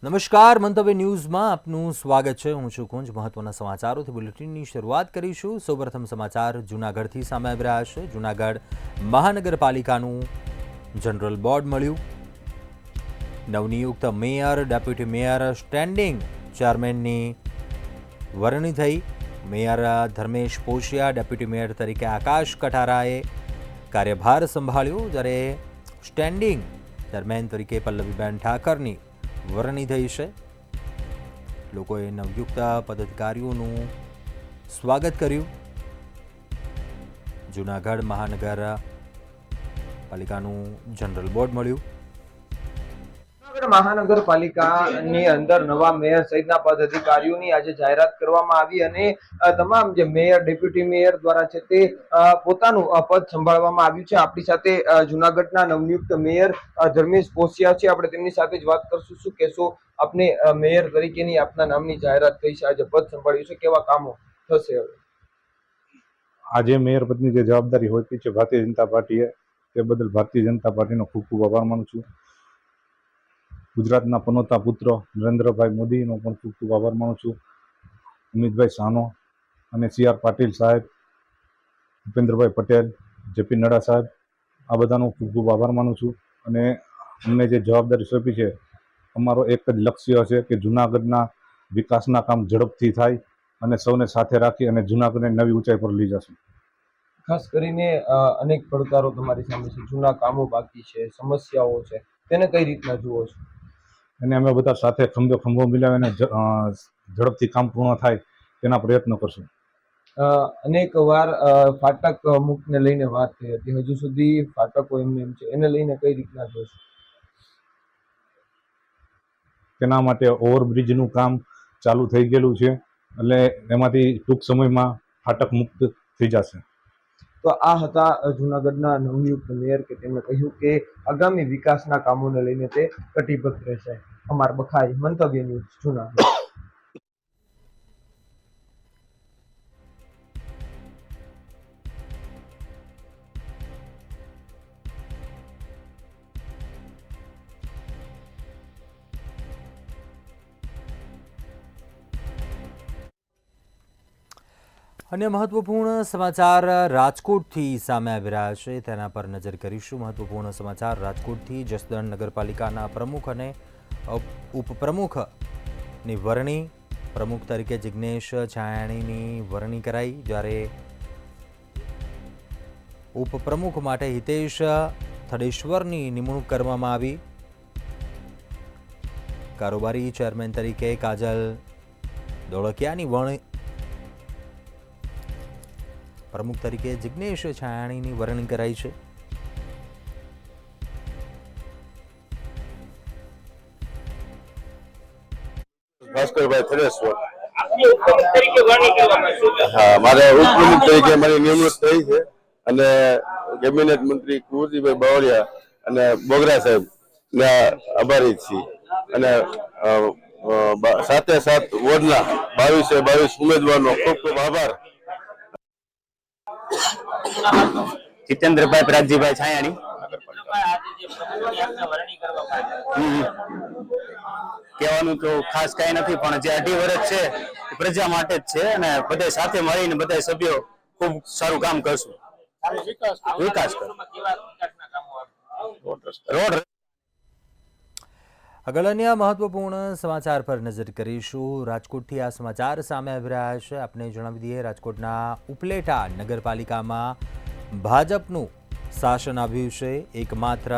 નમસ્કાર, મંતવ્ય ન્યૂઝમાં આપનું સ્વાગત છે। હું છું કુંજ। મહત્વના સમાચારોથી બુલેટિનની શરૂઆત કરીશું। સૌપ્રથમ સમાચાર જૂનાગઢથી સામે આવી રહ્યા છે। જૂનાગઢ મહાનગરપાલિકાનું જનરલ બોર્ડ મળ્યું। નવનિયુક્ત મેયર, ડેપ્યુટી મેયર, સ્ટેન્ડિંગ ચેરમેનની વરણી થઈ। મેયર ધર્મેશ પોશિયા, ડેપ્યુટી મેયર તરીકે આકાશ કટારાએ કાર્યભાર સંભાળ્યો, જ્યારે સ્ટેન્ડિંગ ચેરમેન તરીકે પલ્લવીબેન ઠાકરની વરણી થઈ છે। લોકોએ નવયુક્ત પદાધિકારીઓનું સ્વાગત કર્યું। જૂનાગઢ મહાનગરપાલિકાનું જનરલ બોર્ડ મળ્યું। જૂનાગઢ મહાનગરપાલિકાની અંદર નવા મેયર સહિતના પદાધિકારીઓની આજે જાહેરાત કરવામાં આવી અને તમામ જે મેયર, ડેપ્યુટી મેયર દ્વારા છે તે પોતાનું પદ સંભાળવામાં આવ્યું છે। આપણી સાથે જૂનાગઢના નવનિયુક્ત મેયર ધર્મેશ પોશિયા છે। આપણે તેમની સાથે જ વાત કરશું। શું કહેશો, આપને મેયર તરીકેની આપના નામની જાહેરાત થઈ છે, આજે પદ સંભાળ્યું છે, કેવા કામો થશે હવે? આજે મેયર પદની જે જવાબદારી હોતી છે ભારતીય જનતા પાર્ટીએ, તે બદલ ભારતીય જનતા પાર્ટીનો ખૂબ ખૂબ આભાર માનું છું। ગુજરાતના પનોતા પુત્ર નરેન્દ્રભાઈ મોદીનો પણ ખૂબ ખૂબ આભાર માનું છું। અમિતભાઈ શાહનો અને CR પાટીલ સાહેબ, ભૂપેન્દ્રભાઈ પટેલ, JP નડ્ડા સાહેબ, આ બધાનો ખૂબ ખૂબ આભાર માનું છું। અને અમને જે જવાબદારી સોંપી છે, અમારો એક જ લક્ષ્ય છે કે જૂનાગઢના વિકાસના કામ ઝડપથી થાય અને સૌને સાથે રાખી અને જૂનાગઢને નવી ઊંચાઈ પર લઈ જશું। ખાસ કરીને અનેક પડકારો તમારી સામે છે, જૂના કામો બાકી છે, સમસ્યાઓ છે, તેને કઈ રીતના જુઓ છો? અને અમે બધા સાથે ખંભો મિલાવીને ઝડપથી કામ પૂર્ણ થાય તેના પ્રયત્નો કરશું। અનેક વાર ફાટક મુક્તને લઈને વાત થઈ હતી, હજુ સુધી ફાટકો એમ છે, એને લઈને કઈ રીતના જોશો? તેના માટે ઓવરબ્રિજનું કામ ચાલુ થઈ ગયેલું છે, એટલે એમાંથી ટૂંક સમયમાં ફાટક મુક્ત થઈ જશે। તો આ હતા જૂનાગઢના નવનિયુક્ત મેયર કે તેમણે કહ્યું કે આગામી વિકાસના કામોને લઈને તે કટિબદ્ધ રહેશે। અમાર બખાઈ, મંતવ્ય ન્યૂઝ, જૂનાગઢ। અન્ય મહત્વપૂર્ણ સમાચાર રાજકોટથી સામે આવી રહ્યા છે, તેના પર નજર કરીશું। મહત્વપૂર્ણ સમાચાર રાજકોટથી। જસદણ નગરપાલિકાના પ્રમુખ અને ઉપપ્રમુખની વરણી। પ્રમુખ તરીકે જિગ્નેશ છાયાણીની વરણી કરાઈ, જ્યારે ઉપપ્રમુખ માટે હિતેશ થડેશ્વરની નિમણૂક કરવામાં આવી। કારોબારી ચેરમેન તરીકે કાજલ દોળકિયાની વરણી, પ્રમુખ તરીકે જિગ્નેશ છાયાણીની વરણી કરાઈ છે। ભાસ્કરભાઈ થરેશ્વર, હા, મારે ઉપપ્રમુખ તરીકે મારી નિમણૂક થઈ છે અને કેબિનેટ મંત્રી કુંવરજીભાઈ બાવળિયા અને બોગરા સાહેબ ના આભારી છીએ। અને સાથે વોર્ડના 22 ઉમેદવારનો ખૂબ ખૂબ આભાર। જીતેન્દ્રભાઈ પ્રાગજીભાઈ છાયાણી। કહેવાનું તો ખાસ કઈ નથી, પણ જે 2.5 વર્ષ છે એ પ્રજા માટે જ છે અને બધા સાથે મળીને બધા સભ્યો ખૂબ સારું કામ કરશું। વિકાસ રોડ। આગળ અન્ય મહત્વપૂર્ણ સમાચાર પર નજર કરીશું। રાજકોટથી આ સમાચાર સામે આવી રહ્યા છે। આપને જણાવી દઈએ, રાજકોટના ઉપલેટા નગરપાલિકામાં ભાજપનું શાસન આવ્યું છે। એકમાત્ર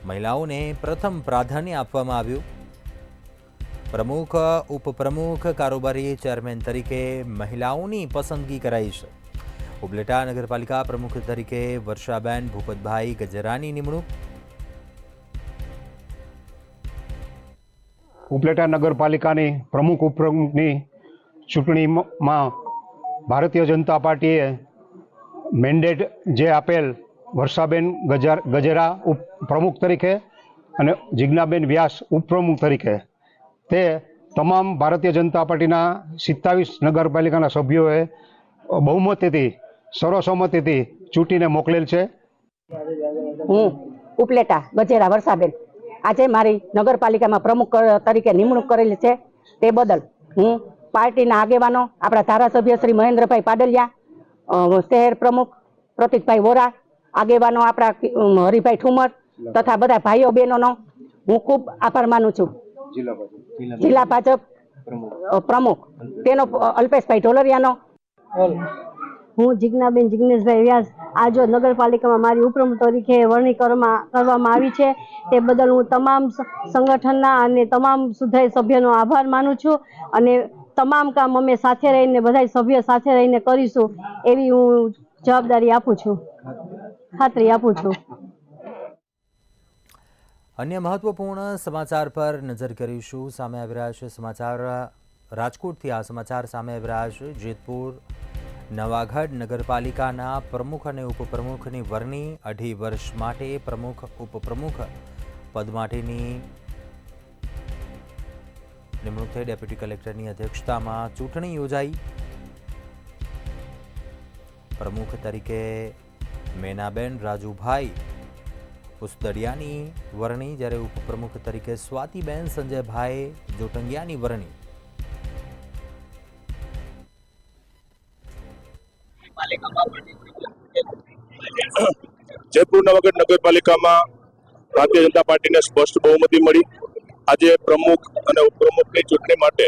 મહિલાઓને પ્રથમ પ્રાધાન્ય આપવામાં આવ્યું। પ્રમુખ, ઉપપ્રમુખ, કારોબારી ચેરમેન તરીકે મહિલાઓની પસંદગી કરાઈ છે। ઉપલેટા નગરપાલિકા પ્રમુખ તરીકે વર્ષાબેન ભૂપતભાઈ ગજરાની નિમણૂક। ઉપલેટા નગરપાલિકાની પ્રમુખ ઉપપ્રમુખની ચૂંટણીમાં ભારતીય જનતા પાર્ટીએ મેન્ડેટ જે આપેલ વર્ષાબેન ગજેરા પ્રમુખ તરીકે અને જિજ્ઞાબેન વ્યાસ ઉપપ્રમુખ તરીકે, તે તમામ ભારતીય જનતા પાર્ટીના 27 નગરપાલિકાના સભ્યોએ બહુમતીથી, સર્વસંમતિથી ચૂંટીને મોકલેલ છે। ઉપલેટા ગજેરા વર્ષાબેન આજે મારી નગરપાલિકામાં પ્રમુખ તરીકે નિમણૂક કરેલી છે તે બદલ હું પાર્ટીના આગેવાનો, આપણા ધારાસભ્ય શ્રી મહેન્દ્રભાઈ પાડલિયા, શહેર પ્રમુખ પ્રતિકભાઈ વોરા, આગેવાનો આપણા હરિભાઈ ઠુમર તથા બધા ભાઈઓ બહેનોનો હું ખૂબ આભાર માનું છું. જિલ્લા ભાજપ પ્રમુખ તેનો અલ્પેશભાઈ ઢોલરિયાનો. હું જિજ્ઞાબેન જિગ્નેશભાઈ વ્યાસ આજ નગરપાલિકામાં મારી ઉપપ્રમુખ તરીકે વરણી કરવામાં આવી છે તે બદલ હું તમામ સંગઠનના અને તમામ સુધારી સભ્યોનો આભાર માનું છું અને તમામ કામ અમે સાથે રહીને બધા સભ્યો સાથે રહીને કરીશું એવી હું જવાબદારી આપું છું, ખાતરી આપું છું. અન્ય મહત્વપૂર્ણ સમાચાર પર નજર કરીશું. સામે આવી રહ્યા છે સમાચાર રાજકોટથી. આ સમાચાર સામે આવી રહ્યા છે. જેતપુર નવાગઢ નગરપાલિકાના પ્રમુખ અને ઉપપ્રમુખની વરણી 2.5 વર્ષ માટે પ્રમુખ ઉપપ્રમુખ પદ માટેની નિમણૂક થઈ. ડેપ્યુટી કલેક્ટરની અધ્યક્ષતામાં ચૂંટણી યોજાઈ. પ્રમુખ તરીકે મેનાબેન રાજુભાઈ ઉસદડિયાની વરણી, જ્યારે ઉપપ્રમુખ તરીકે સ્વાતિબેન સંજયભાઈ જોટંગિયાની વરણી. જયપુર નવાગઢ નગરપાલિકામાં ભારતીય જનતા પાર્ટીને સ્પષ્ટ બહુમતી મળી. આજે પ્રમુખ અને ઉપપ્રમુખની ચૂંટણી માટે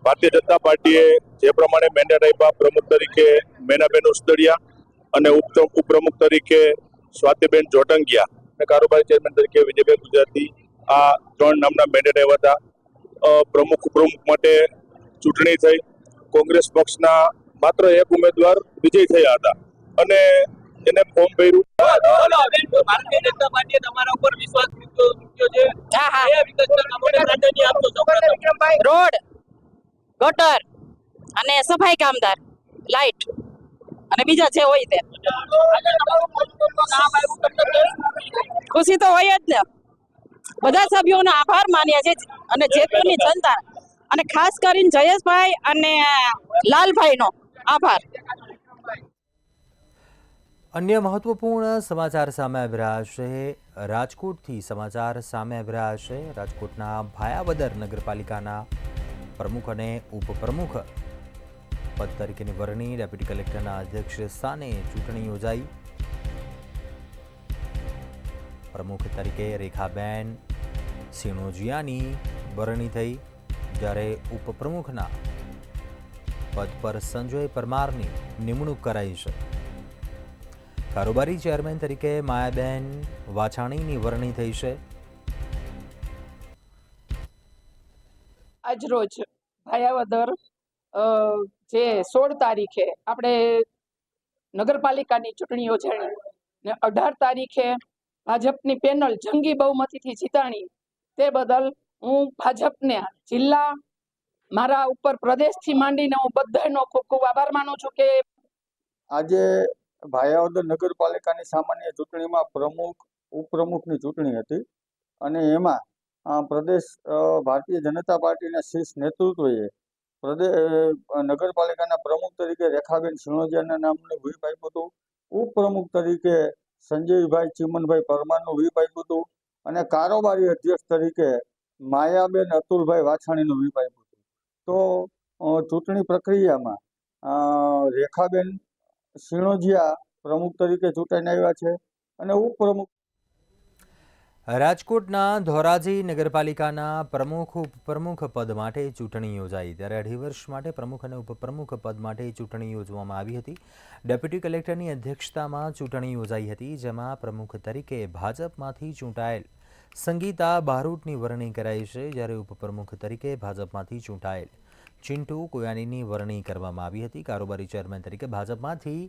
ભારતીય જનતા પાર્ટીએ જે પ્રમાણે મેન્ડેટ આપ્યા, પ્રમુખ તરીકે મેનાબેન ઉસદડિયા અને ઉપપ્રમુખ તરીકે સ્વાતિબેન જોટંગિયા અને કારોબારી ચેરમેન તરીકે વિજયભાઈ ગુજરાતી, આ 3 નામના મેન્ડેટ આવ્યા હતા. પ્રમુખ ઉપપ્રમુખ માટે ચૂંટણી થઈ. કોંગ્રેસ પક્ષના માત્ર એક ઉમેદવાર વિજય થયા હતા અને એને ફોર્મ ભર્યું. ભારતીય જનતા પાર્ટીએ તમારા ઉપર વિશ્વાસ મૂક્યો છે. રોડ, ગટર અને સફાઈ કામદાર, લાઈટ અને બીજા જે હોય તે ખુશી તો હોય જ ને. બધા સભ્યોનો આભાર માન્યા છે અને જેતપુરની જનતા અને ખાસ કરીને જયેશભાઈ અને લાલભાઈનો આભાર. અન્ય મહત્વપૂર્ણ સમાચાર સામે આવી રહ્યા છે. રાજકોટથી સમાચાર સામે આવી રહ્યા છે. રાજકોટના ભાયાવદર નગરપાલિકાના પ્રમુખ અને ઉપપ્રમુખ પદ તરીકેની વરણી. ડેપ્યુટી કલેક્ટરના અધ્યક્ષ સ્થાને ચૂંટણી યોજાઈ. પ્રમુખ તરીકે રેખાબેન સિણોજિયાની વરણી થઈ, જ્યારે ઉપપ્રમુખના પદ પર સંજય પરમારની નિમણૂક કરાઈ છે. કારોબારી ચેરમેન તરીકે માયાબેન વાછાણીની વરણી થઈ છે. આજરોજ ભાયાવદર જે 16 તારીખે આપણે નગરપાલિકાની ચૂંટણી યોજાણી ને 18 તારીખે ભાજપની પેનલ જંગી બહુમતીથી જીતાણી. તે બદલ હું ભાજપને જિલ્લા, મારા ઉપર પ્રદેશથી માંડીને હું બધાનો ખૂબ ખૂબ આભાર માનું છું કે આજે ભાયાવદર નગરપાલિકાની સામાન્ય ચૂંટણીમાં પ્રમુખ ઉપપ્રમુખની ચૂંટણી હતી અને એમાં પ્રદેશ ભારતીય જનતા પાર્ટીના શીર્ષ નેતૃત્વએ નગરપાલિકાના પ્રમુખ તરીકે રેખાબેન સિણોજિયાના નામનું વ્હીપ આપ્યું હતું. ઉપપ્રમુખ તરીકે સંજયભાઈ ચીમનભાઈ પરમારનું વ્હીપ આપ્યું હતું અને કારોબારી અધ્યક્ષ તરીકે માયાબેન અતુલભાઈ વાછાણીનું વ્હીપ આપ્યું હતું. તો ચૂંટણી પ્રક્રિયામાં રેખાબેન સિણોજિયા પ્રમુખ તરીકે ચૂંટાઈને આવ્યા છે અને ઉપપ્રમુખ. રાજકોટના ધોરાજી નગરપાલિકાના પ્રમુખ ઉપપ્રમુખ પદ માટે ચૂંટણી યોજાઈ. ત્યારે 2.5 વર્ષ માટે પ્રમુખ અને ઉપપ્રમુખ પદ માટે ચૂંટણી યોજવામાં આવી હતી. ડેપ્યુટી કલેક્ટરની અધ્યક્ષતામાં ચૂંટણી યોજાઈ હતી, જેમાં પ્રમુખ તરીકે ભાજપમાંથી ચૂંટાયેલ સંગીતા બારોટની વરણી કરાઈ છે, જ્યારે ઉપપ્રમુખ તરીકે ભાજપમાંથી ચૂંટાયેલ ચિંટુ કોયાનીની વરણી કરવામાં આવી હતી. કારોબારી ચેરમેન તરીકે ભાજપમાંથી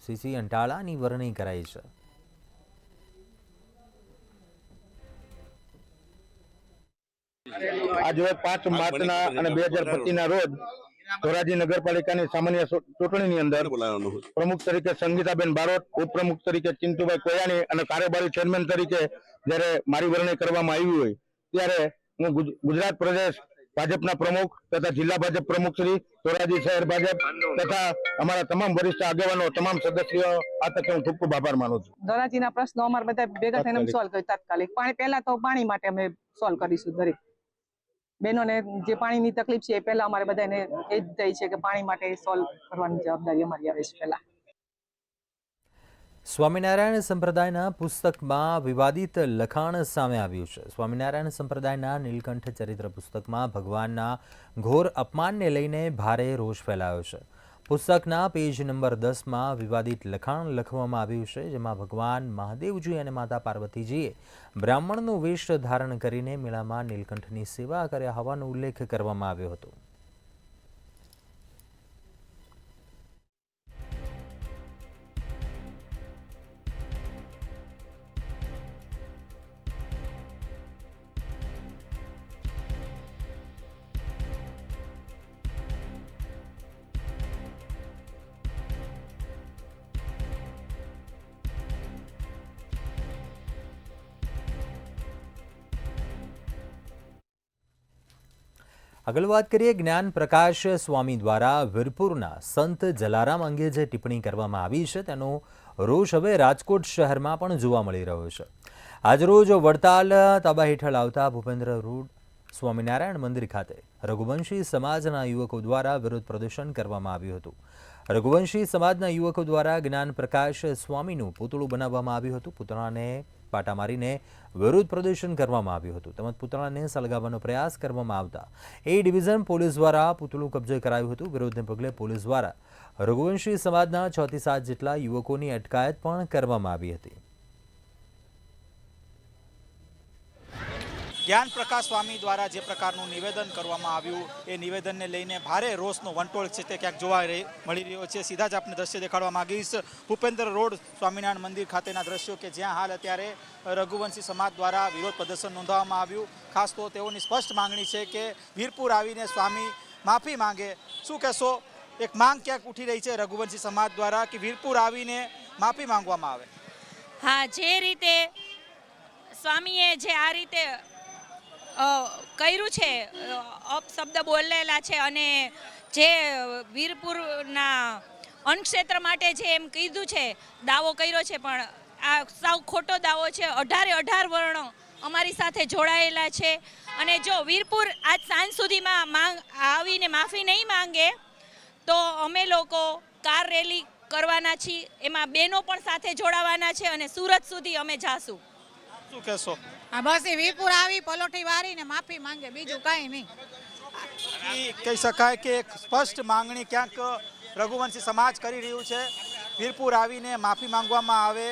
સીસી અંટાળાની વરણી કરાઈ છે. આજે 5 માર્ચના અને 2025ના રોજ ધોરાજી નગરપાલિકાની સામાન્ય ચૂંટણીની અંદર પ્રમુખ તરીકે સંગીતાબેન બારોટ, ઉપપ્રમુખ તરીકે ચિંતુભાઈ કોયાણી અને કારોબારી ચેરમેન તરીકે જ્યારે મારી વરણી કરવામાં આવી હોય ત્યારે હું ગુજરાત પ્રદેશ ભાજપના પ્રમુખ તથા જિલ્લા ભાજપ પ્રમુખ શ્રી ધોરાજી શહેર ભાજપ તથા અમારા તમામ વરિષ્ઠ આગેવાનો તમામ સદસ્યો આ તકે હું ખૂબ ખૂબ આભાર માનું છું. ધોરાજીના પ્રશ્નો અમારે બધા ભેગા થઈને સોલ્વ કરી તાત્કાલિક. પાણી પહેલા તો પાણી માટે અમે સોલ્વ કરીશું. દરેક બહેનોને જે પાણીની તકલીફ છે એ પહેલા અમારે બધાને એ જ થઈ છે કે પાણી માટે સોલ્વ કરવાની જવાબદારી અમારી આવે છે પહેલા. સ્વામિનારાયણ સંપ્રદાયના પુસ્તકમાં વિવાદિત લખાણ સામે આવ્યું છે. સ્વામિનારાયણ સંપ્રદાયના નીલકંઠ ચરિત્ર પુસ્તકમાં ભગવાનના ઘોર અપમાનને લઈને ભારે રોષ ફેલાયો છે. પુસ્તકના પેજ નંબર 10માં વિવાદિત લખાણ લખવામાં આવ્યું છે, જેમાં ભગવાન મહાદેવજી અને માતા પાર્વતીજીએ બ્રાહ્મણનું વેશ ધારણ કરીને મેળામાં નીલકંઠની સેવા કર્યા હોવાનો ઉલ્લેખ કરવામાં આવ્યો હતો. આગળ વાત કરીએ જ્ઞાન પ્રકાશ સ્વામી દ્વારા વીરપુરના સંત જલારામ અંગે જે ટિપ્પણી કરવામાં આવી છે તેનો રોષ હવે રાજકોટ શહેરમાં પણ જોવા મળી રહ્યો છે. આજરોજ વડતાલ તાબા હેઠળ આવતા ભૂપેન્દ્ર રોડ સ્વામિનારાયણ મંદિર ખાતે રઘુવંશી સમાજના યુવકો દ્વારા વિરોધ પ્રદર્શન કરવામાં આવ્યું હતું. રઘુવંશી સમાજના યુવકો દ્વારા જ્ઞાન પ્રકાશ સ્વામીનું પૂતળું બનાવવામાં આવ્યું હતું. પૂતળાને પાટા મારીને વિરોધ પ્રદર્શન કરવામાં આવ્યું હતું તેમજ પૂતળાને સળગાવવાનો પ્રયાસ કરવામાં આવતા એ ડિવિઝન પોલીસ દ્વારા પૂતળું કબજે કરાયું હતું. વિરોધને પગલે પોલીસ દ્વારા રઘુવંશી સમાજના 6 થી 7 જેટલા યુવકોની અટકાયત પણ કરવામાં આવી હતી. જ્ઞાન પ્રકાશ સ્વામી દ્વારા જે પ્રકારનું નિવેદન કરવામાં આવ્યું એ નિવેદનને લઈને ભારે રોષનો વંટોળ છે તે ક્યાંક જોવા મળી રહ્યો છે. સીધા જ આપને દ્રશ્ય દેખાડવા માંગીશ. ભૂપેન્દ્ર રોડ સ્વામિનારાયણ મંદિર ખાતેના દ્રશ્યો કે જ્યાં હાલ અત્યારે રઘુવંશી સમાજ દ્વારા વિરોધ પ્રદર્શન નોંધાવવામાં આવ્યું. ખાસ તો તેઓની સ્પષ્ટ માંગણી છે કે વીરપુર આવીને સ્વામી માફી માંગે. શું કહેશો, એક માંગ ક્યાંક ઉઠી રહી છે રઘુવંશી સમાજ દ્વારા કે વીરપુર આવીને માફી માંગવામાં આવે? હા, જે રીતે સ્વામીએ જે આ રીતે કર્યું છે, અપશબ્દ બોલેલા છે અને જે વીરપુરના અન્નક્ષેત્ર માટે જે એમ કીધું છે, દાવો કર્યો છે, પણ આ સાવ ખોટો દાવો છે. 18 વર્ણો અમારી સાથે જોડાયેલા છે અને જો વીરપુર આજ સાંજ સુધીમાં આવીને માફી નહીં માંગે તો અમે લોકો કાર રેલી કરવાના છીએ. એમાં બહેનો પણ સાથે જોડાવાના છે અને સુરત સુધી અમે જાશું. શું કહેશો? બસ એ વીરપુર આવી પલોઠી વારીને માફી માંગે, બીજું કાંઈ નહીં. કહી શકાય કે એક સ્પષ્ટ માંગણી ક્યાંક રઘુવંશી સમાજ કરી રહ્યું છે. વીરપુર આવીને માફી માંગવામાં આવે.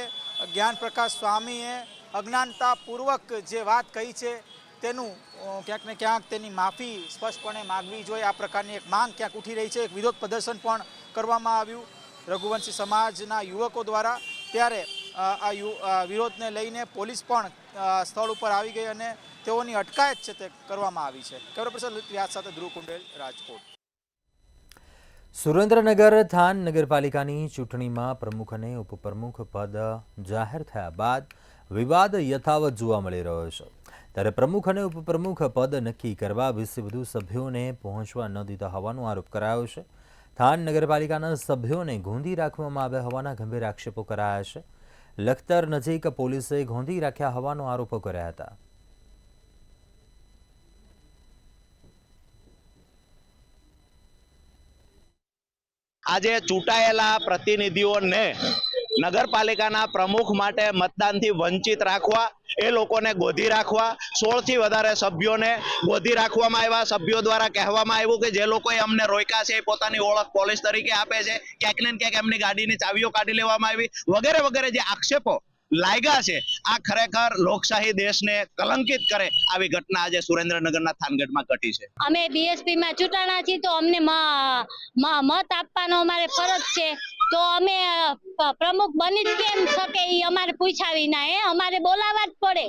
જ્ઞાન પ્રકાશ સ્વામીએ અજ્ઞાનતાપૂર્વક જે વાત કહી છે તેનું ક્યાંક ને ક્યાંક તેની માફી સ્પષ્ટપણે માંગવી જોઈએ. આ પ્રકારની એક માંગ ક્યાંક ઉઠી રહી છે. એક વિરોધ પ્રદર્શન પણ કરવામાં આવ્યું રઘુવંશી સમાજના યુવકો દ્વારા. ત્યારે આ વિરોધને લઈને પોલીસ પણ સ્થળ ઉપર આવી ગઈ અને તેઓની અટકાયત છે તે કરવામાં આવી છે. કેમેરા પર્સન લલિત વ્યાસ સાથે ધ્રુવ કુંડેલ, રાજકોટ. સુરેન્દ્રનગર થાન નગરપાલિકાની ચૂંટણીમાં પ્રમુખ અને ઉપપ્રમુખ પદ જાહેર થયા બાદ વિવાદ યથાવત જોવા મળી રહ્યો છે. ત્યારે પ્રમુખ અને ઉપપ્રમુખ પદ નક્કી કરવા 20થી વધુ સભ્યોને પહોંચવા ન દીધા હોવાનો આરોપ કરાયો છે. થાન નગરપાલિકાના સભ્યોને ગોંધી રાખવામાં આવ્યા હોવાના ગંભીર આક્ષેપો કરાયા છે. લખતર નજીક પોલીસે ગોંધી રાખ્યા હોવાનો આરોપો કર્યા હતા. આજે ચૂંટાયેલા પ્રતિનિધિઓને નગરપાલિકાના પ્રમુખ માટે મતદાનથી વંચિત રાખવા, એ લોકોને ગોધી રાખવા, 16 થી વધારે સભ્યોને ગોધી રાખવામાં આવ્યા. સભ્યો દ્વારા કહેવામાં આવ્યું કે જે લોકોએ અમને રોક્યા છે એ પોતાની ઓળખ પોલીસ તરીકે આપે છે. ક્યાંક ને ક્યાંક એમની ગાડીની ચાવીઓ કાઢી લેવામાં આવી, વગેરે વગેરે જે આક્ષેપો લાગ્યા છે, આ ખરેખર લોકશાહી દેશને કલંકિત કરે આવી ઘટના આજે સુરેન્દ્રનગરના થાનગઢમાં ઘટી છે. અમે બીએસપી માં ચૂંટાણા છીએ તો અમને મત આપવાનો અમારે ફરજ છે, તો અમે પ્રમુખ બની જ કેમ શકે એ અમારે પૂછાવી ના, અમારે બોલાવવા જ પડે.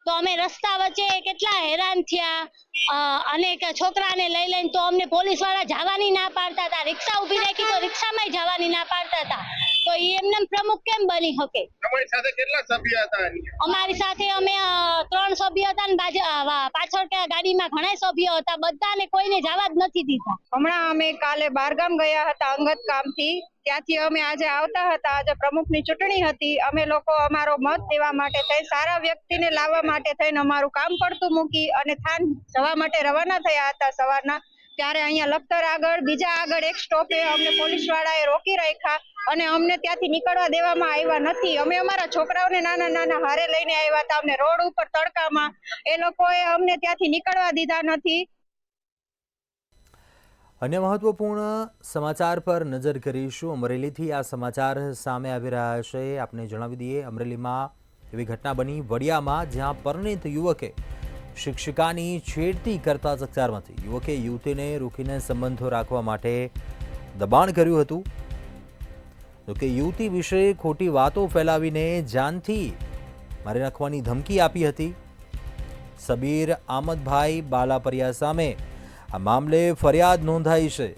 તો અમે રસ્તા વચ્ચે કેટલા હેરાન થયા અને છોકરાને લઈ લઈને તો અમને પોલીસ વાળા જવાની ના પાડતા હતા, રિક્ષા ઉભી રાખી તો રિક્ષામાં જવાની ના પાડતા હતા, તો એમને પ્રમુખ કેમ બની શકે? તમારી સાથે કેટલા સભ્ય હતા? અમારી સાથે અમે 3 સભ્ય હતા ને પાછળ ગાડીમાં ઘણા સભ્યો હતા, બધાને કોઈને જવા જ નથી દીધા. હમણાં અમે કાલે બહારગામ ગયા હતા અંગત કામથી, ત્યાંથી અમે આજે આવતા હતા. આજે પ્રમુખની ચૂંટણી હતી, અમે લોકો અમારો મત દેવા માટે થઈ સારા વ્યક્તિને લાવવા માટે થઈને અમારું કામ પડતું મૂકી અને થાન જવા માટે રવાના થયા હતા સવારના. ત્યારે અહીંયા લખતર આગળ બીજા આગળ એક સ્ટોપે અમને પોલીસ વાળાએ રોકી રાખ્યા અને અમને ત્યાંથી નીકળવા દેવામાં આવ્યા નથી. અમે અમારા છોકરાઓને નાના નાના હારે લઈને આવ્યા હતા, અમને રોડ ઉપર તડકામાં એ લોકોએ અમને ત્યાંથી નીકળવા દીધા નથી. અન્ય મહત્વપૂર્ણ સમાચાર પર નજર કરીશું. અમરેલીથી આ સમાચાર સામે આવી રહ્યા છે. આપને જણાવી દઈએ, અમરેલીમાં એવી ઘટના બની વડિયામાં, જ્યાં પરિણીત યુવકે શિક્ષિકાની છેડતી કરતા ચકચારમાંથી યુવકે યુવતીને રોકીને સંબંધો રાખવા માટે દબાણ કર્યું હતું. જોકે યુવતી વિશે ખોટી વાતો ફેલાવીને જાનથી મારી નાખવાની ધમકી આપી હતી. સબીર આમદભાઈ બાલાપરિયા સામે આ મામલે ફરિયાદ નોંધાઈ છે.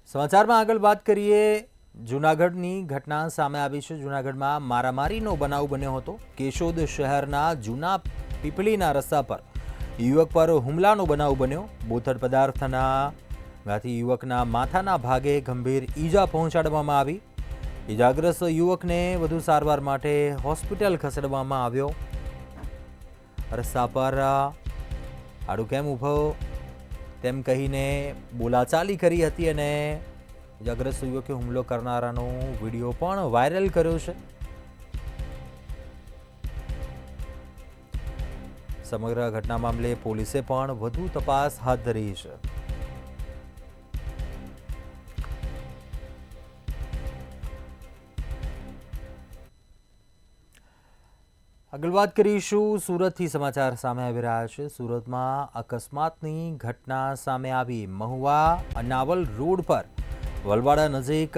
સમાચારમાં આગળ વાત કરીએ. જૂનાગઢની ઘટના સામે આવી છે. જૂનાગઢમાં મારામારીનો બનાવ બન્યો હતો. કેશોદ શહેરના જૂના પીપળીના રસ્તા પર યુવક પર હુમલાનો બનાવ બન્યો. બોથડ પદાર્થના યુવકના માથાના ભાગે ગંભીર ઈજા પહોંચાડવામાં આવી. ઈજાગ્રસ્ત યુવકને વધુ સારવાર માટે હોસ્પિટલ ખસેડવામાં આવ્યો. રસ્તા પર આડું કેમ ઊભો તેમ કહીને બોલાચાલી કરી હતી અને ઇજાગ્રસ્ત યુવકે હુમલો કરનારાનો વિડીયો પણ વાયરલ કર્યો છે. સમગ્ર ઘટના મામલે પોલીસે પણ વધુ તપાસ હાથ ધરી છે. આગળ વાત કરીશું. સુરતથી સમાચાર સામે આવી રહ્યા છે. સુરતમાં અકસ્માતની ઘટના સામે આવી. મહુવા અનાવલ રોડ પર વલવાડા નજીક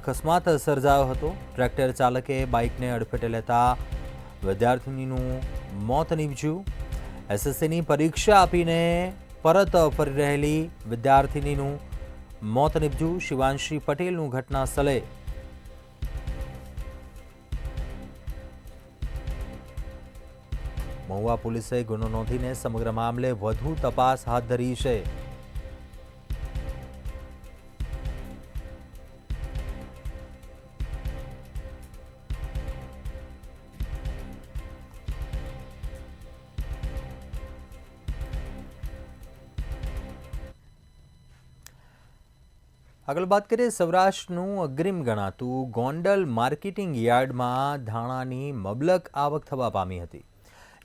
અકસ્માત સર્જાયો હતો. ટ્રેક્ટર ચાલકે બાઇકને અડફેટે લેતા વિદ્યાર્થીનીનું મોત નીપજ્યું. એસએસસીની પરીક્ષા આપીને પરત ફરી રહેલી વિદ્યાર્થીનીનું મોત નીપજ્યું. શિવાંશી પટેલનું ઘટના સ્થળે મહુવા પોલીસે ગુનો નોંધીને સમગ્ર મામલે વધુ તપાસ હાથ ધરી છે. આગળ વાત કરીએ. સૌરાષ્ટ્રનું અગ્રીમ ગણાતું ગોંડલ માર્કેટિંગ યાર્ડમાં ધાણાની મબલક આવક થવા પામી હતી.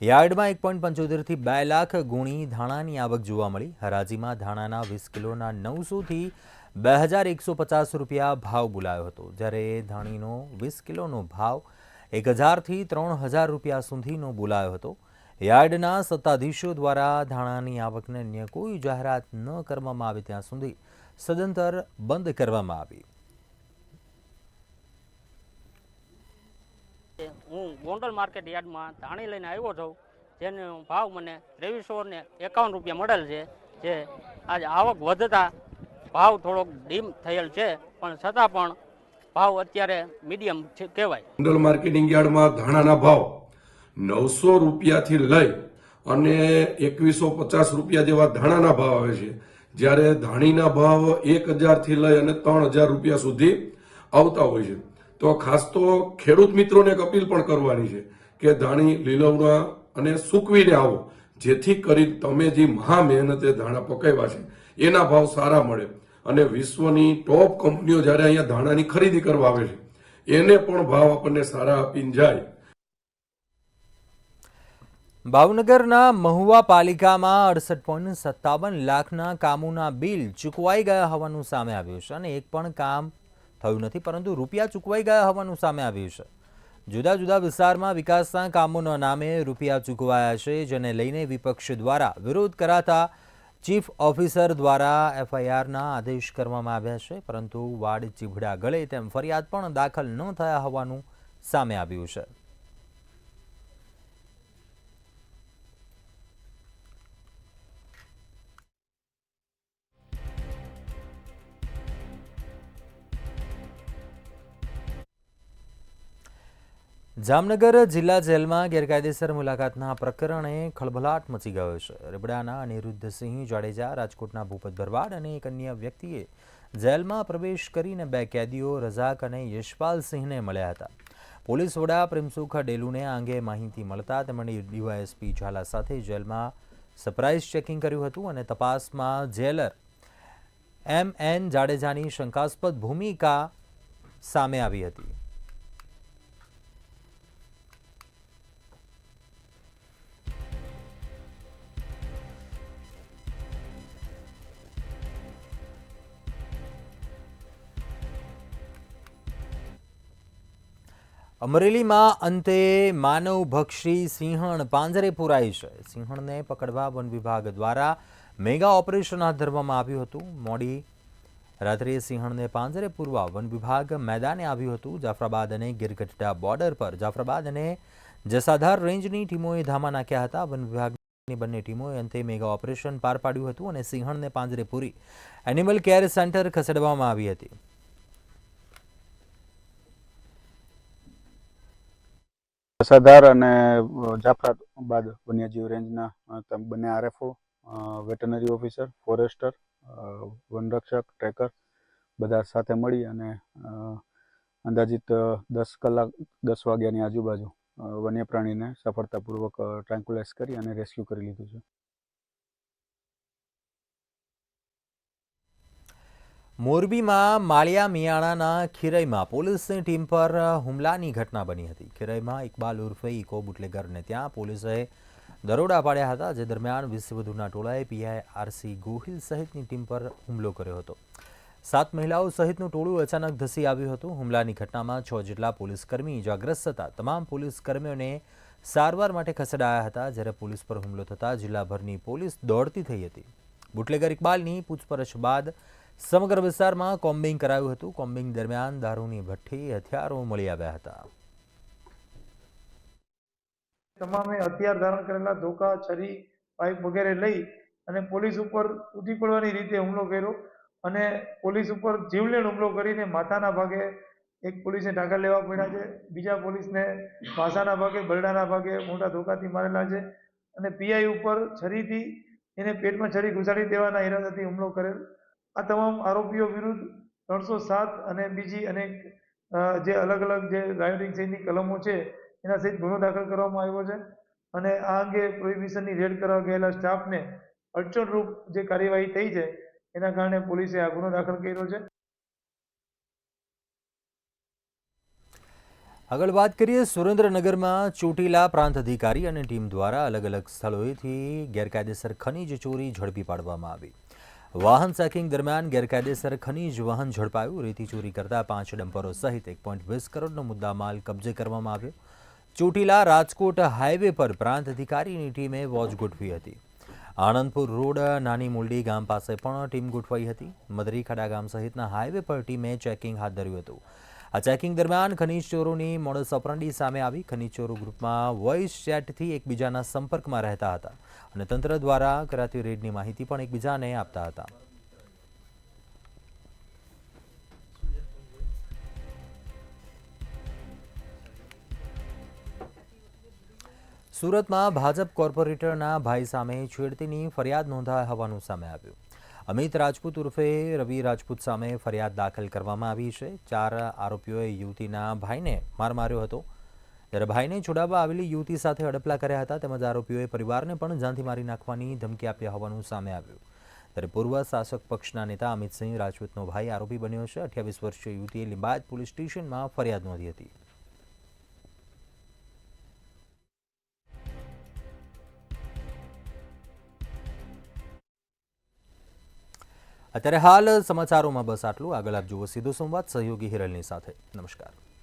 યાર્ડમાં 1.75 થી 2 લાખ ગુણી ધાણાની આવક જોવા મળી. હરાજીમાં ધાણાના 20 કિલોના 900 થી 2150 રૂપિયા ભાવ બોલાયો હતો, જ્યારે ધાણીનો 20 કિલોનો ભાવ 1000 થી 3000 રૂપિયા સુધીનો બોલાયો હતો. યાર્ડના સત્તાધીશો દ્વારા ધાણાની આવકને અન્ય કોઈ જાહેરાત ન કરવામાં આવે ત્યાં સુધી સદંતર બંધ કરવામાં આવી. હું ગોંડલ માર્કેટ યાર્ડમાં ધાણી લઈને આવ્યો છું, જેનો ભાવ મને 2351 રૂપિયા મળેલ છે. જે આજે આવક વધતા ભાવ થોડોક ડીમ થયેલ છે, પણ છતાં પણ ભાવ અત્યારે મીડિયમ કહેવાય. ગોંડલ માર્કેટિંગ યાર્ડમાં ધાણાના ભાવ 900 રૂપિયાથી લઈ અને 2150 રૂપિયા જેવા ધાણાના ભાવ આવે છે, જ્યારે ધાણીના ભાવ 1000 થી લઈ અને 3000 રૂપિયા સુધી આવતા હોય છે. તો ખાસ તો ખેડૂત મિત્રોને એક અપીલ પણ કરવાની છે કે ધાણી લીલવણા અને સૂકવીને આવો, જેથી કરી તમે જે મહા મહેનતે ધાણા પકાવ્યા છે એના ભાવ સારા મળે અને વિશ્વની ટોપ કંપનીઓ જ્યારે અહીંયા ધાણાની ખરીદી કરવા આવે છે એને પણ ભાવ આપણને સારા આપીને જાય. ભાવનગરના મહુવા પાલિકામાં 68.57 લાખના કામોના બિલ ચૂકવાઈ ગયા હોવાનું સામે આવ્યું છે અને એક પણ કામ થયું નથી, પરંતુ રૂપિયા ચૂકવાઈ ગયા હોવાનું સામે આવ્યું છે. જુદા જુદા વિસ્તારમાં વિકાસના કામોના નામે રૂપિયા ચૂકવાયા છે, જેને લઈને વિપક્ષ દ્વારા વિરોધ કરાતા ચીફ ઓફિસર દ્વારા એફઆઈઆરના આદેશ કરવામાં આવ્યા છે, પરંતુ વાડ ચીભડા ગળે તેમ ફરિયાદ પણ દાખલ ન થયા હોવાનું સામે આવ્યું છે. જામનગર જિલ્લા જેલમાં ગેરકાયદેસર મુલાકાતના પ્રકરણે ખળભળાટ મચી ગયો છે. રેબડાના અનિરુદ્ધસિંહ જાડેજા, રાજકોટના ભૂપત ભરવાડ અને એક અન્ય વ્યક્તિએ જેલમાં પ્રવેશ કરીને 2 કેદીઓ રઝાક અને યશપાલસિંહને મળ્યા હતા. પોલીસ વડા પ્રેમસુખ ડેલુને આ અંગે માહિતી મળતા તેમણે ડીવાયએસપી ઝાલા સાથે જેલમાં સરપ્રાઇઝ ચેકિંગ કર્યું હતું અને તપાસમાં જેલર MN જાડેજાની શંકાસ્પદ ભૂમિકા સામે આવી હતી. અમરેલીમાં અંતે માનવભક્ષી સિંહણ પાંજરે પુરાઈ છે. સિંહણને પકડવા વન વિભાગ દ્વારા મેગા ઓપરેશન હાથ ધરવામાં આવ્યું હતું. મોડી રાત્રે સિંહણને પાંજરે પૂરવા વન વિભાગ મેદાને આવ્યું હતું. જાફરાબાદ અને ગીરગઢડા બોર્ડર પર જાફરાબાદ અને જસાધાર રેન્જની ટીમોએ ધામા નાખ્યા હતા. વન વિભાગની બંને ટીમોએ અંતે મેગા ઓપરેશન પાર પાડ્યું હતું અને સિંહણને પાંજરે પૂરી એનિમલ કેર સેન્ટર ખસેડવામાં આવી હતી. જસાધાર અને જાફરાબાદ વન્યજીવ રેન્જના બંને આરએફઓ, વેટરનરી ઓફિસર, ફોરેસ્ટર, વનરક્ષક, ટ્રેકર બધા સાથે મળી અને અંદાજિત 10 વાગ્યાની આજુબાજુ વન્ય પ્રાણીને સફળતાપૂર્વક ટ્રાન્કુલાઇઝ કરી અને રેસ્ક્યુ કરી લીધું છે. મોરબીમાં માળિયા મિયાણાના ખીરઈમાં પોલીસની ટીમ પર હુમલાની ઘટના બની હતી. ખીરઈમાં ઇકબાલ ઉર્ફે ઇકો બુટલેગરને ત્યાં પોલીસે દરોડા પાડ્યા હતા, જે દરમિયાન 20 વધુના ટોળાએ પીઆઈ આરસી ગોહિલ સહિતની ટીમ પર હુમલો કર્યો હતો. 7 મહિલાઓ સહિતનું ટોળું અચાનક ધસી આવ્યું હતું. હુમલાની ઘટનામાં 6 જેટલા પોલીસકર્મી ઇજાગ્રસ્ત હતા. તમામ પોલીસકર્મીઓને સારવાર માટે ખસેડાયા હતા. જ્યારે પોલીસ પર હુમલો થતાં જિલ્લાભરની પોલીસ દોડતી થઈ હતી. બુટલેગર ઇકબાલની પૂછપરછ બાદ સમગ્ર વિસ્તારમાં કોમ્બિંગ કરાયું હતું. કોમ્બિંગ દરમિયાન દારૂની ભઠ્ઠી, હથિયારો મળી આવ્યા હતા. તમામે હથિયાર ધારણ કરેલા ધોકા, છરી, પાઇપ વગેરે લઈ અને પોલીસ ઉપર તૂટી પડવાની રીતે હુમલો કર્યો અને પોલીસ ઉપર જીવલેણ હુમલો કરીને માથાના ભાગે એક પોલીસને ટાંકા લેવા પડ્યા છે. બીજા પોલીસને માથાના ભાગે, બરડાના ભાગે મોટા ધોકાથી મારેલા છે અને પીઆઈ ઉપર છરીથી એને પેટમાં છરી ઘુસાડી દેવાના ઈરાદાથી હુમલો કરેલ. આ તમામ આરોપીઓ વિરુદ્ધ 307 અને બીજી અનેક જે અલગ અલગ જે રાયોટિંગ સહિતની કલમો છે એના સહિત ગુનો દાખલ કરવામાં આવ્યો છે અને આ અંગે પ્રોહિબિશનની રેડ કરવા ગયેલા સ્ટાફને અડચણરૂપ જે કાર્યવાહી થઈ છે એના કારણે પોલીસે આ ગુનો દાખલ કર્યો છે. આગળ વાત કરીએ, સુરેન્દ્રનગરમાં ચોટીલા પ્રાંત અધિકારી અને ટીમ દ્વારા અલગ અલગ સ્થળોએથી ગેરકાયદેસર ખનીજ ચોરી ઝડપી પાડવામાં આવી. વાહન ચેકિંગ દરમિયાન ગેરકાયદેસર ખનીજ વાહન ઝડપાયું. રેતી ચોરી કરતા 5 ડમ્પરો સહિત 1.20 કરોડનો મુદ્દામાલ કબજે કરવામાં આવ્યો. ચોટીલા રાજકોટ હાઈવે પર પ્રાંત અધિકારીની ટીમે વોચ ગોઠવી હતી. આણંદપુર રોડ નાની મુલડી ગામ પાસે પણ ટીમ ગોઠવાઈ હતી. મદરીખાડા ગામ સહિતના હાઈવે પર ટીમે ચેકિંગ હાથ ધર્યું હતું. આ ચેકિંગ દરમિયાન ખનીજ ચોરોની મોડસ ઓપરંડી સામે આવી. ખનીજ ચોરો ગ્રુપમાં વોઇસ ચેટથી એકબીજાના સંપર્કમાં રહેતા હતા અને તંત્ર દ્વારા કરાતી રેડની માહિતી પણ એકબીજાને આપતા હતા. સુરતમાં ભાજપ કોર્પોરેટરના ભાઈ સામે છેડતીની ફરિયાદ નોંધાઈ હોવાનું સામે આવ્યું. અમિત રાજપૂત ઉર્ફે રવિ રાજપૂત સામે ફરિયાદ દાખલ કરવામાં આવી છે. 4 આરોપીઓએ યુવતીના ભાઈને માર માર્યો હતો, ત્યારે ભાઈને છોડાવવા આવેલી યુવતી સાથે હડપલા કર્યા હતા. તેમજ આરોપીઓએ પરિવારને પણ જાનથી મારી નાખવાની ધમકી આપી હોવાનું સામે આવ્યું. ત્યારે પૂર્વ શાસક પક્ષના નેતા અમિતસિંહ રાજપૂતનો ભાઈ આરોપી બન્યો છે. 28 વર્ષીય યુવતીએ લિંબાયત પોલીસ સ્ટેશનમાં ફરિયાદ નોંધી હતી. અત્યારે હાલ સમાચારોમાં બસ આટલું. આગળ આપ જુઓ સીધો સંવાદ સહયોગી હિરલની સાથે. નમસ્કાર.